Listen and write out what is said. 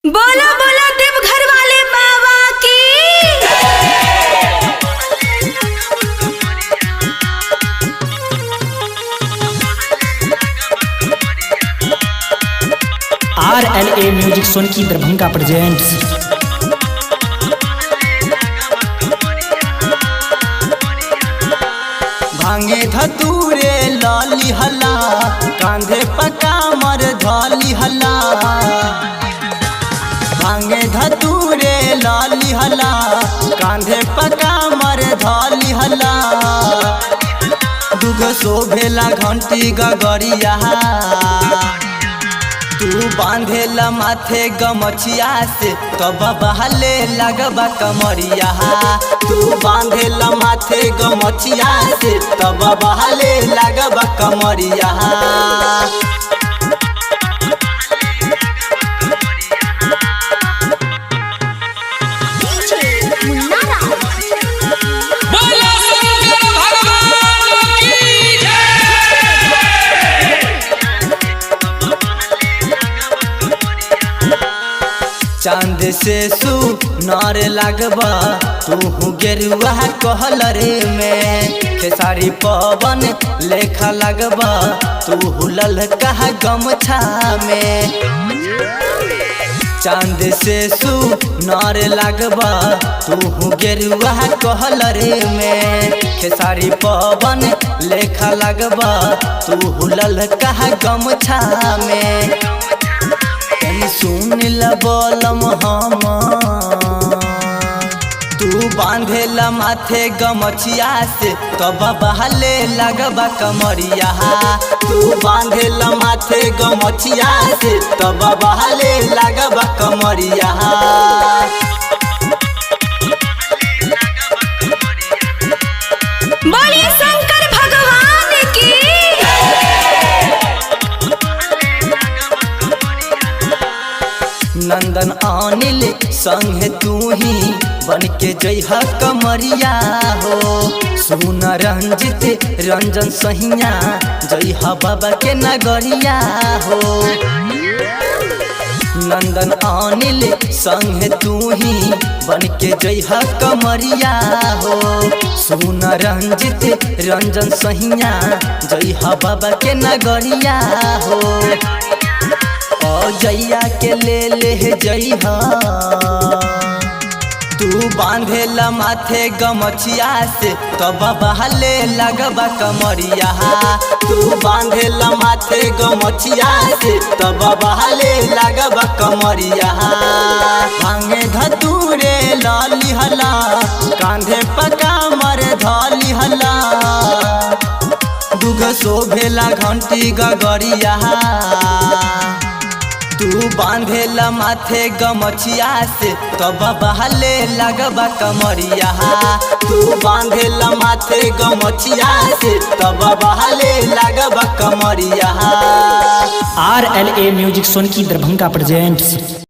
बोला बोला देवघर वाले बाबा की। RLA music Sonki Darbhanga presents. भांगे धतूरे लाली हला, कांधे पका मर धाली हला। भांगे धतूरे लाली हला, कांधे पका मर धाली हला। दुग शोभेला घंटी गगरिया, तू बांधेला माथे गमछिया से तब बहले लगबा कमरिया। तू बांधेला माथे गमछिया से तब बहले लगबा कमरिया। चांद से सुनार लगबा तू गेरुआ कहलरे में। खेसारी पवन लेखा लगबा तू हुलल कहा गमछा में। चांद से सुनार लगबा तू गेरुआ कहलरे में। खेसारी पवन लेखा लगबा तू हुलल कहा गमछा में। सुन ल बोलम हम, तू बांधेला माथे गमछिया से तब बहले लगबा कमरिया। तू बांधेला माथे गमछिया से तब बहले लगबा कमरिया। बोलिए शंकर भगवान की। नंदन अनिल संग तू ही बन के जइहा कमरिया हो। सुन रंजित रंजन सहिया जइहा बाबा के नगरिया हो। नंदन अनिल संग तू ही बन के जइहा कमरिया हो। सुन रंजित रंजन सहिया जइहा बाबा के नगरिया हो। जइया के ले जइहा, तू बांधेला माथे गमछिया से तब बहले लगबा कमरिया। तू बांधेला माथे गमछिया से तब बहले लगबा कमरिया। भांगे धतूरे लाली हला, कांधे पका मर धाली हला। दुग शोभेला घंटी गगरिया, तू बांधेला माथे गमछिया से तब बहले लगबा कमरिया। तू बांधेला माथे गमछिया से तब बहले लगबा कमरिया। RLA music Sonki Darbhanga presents.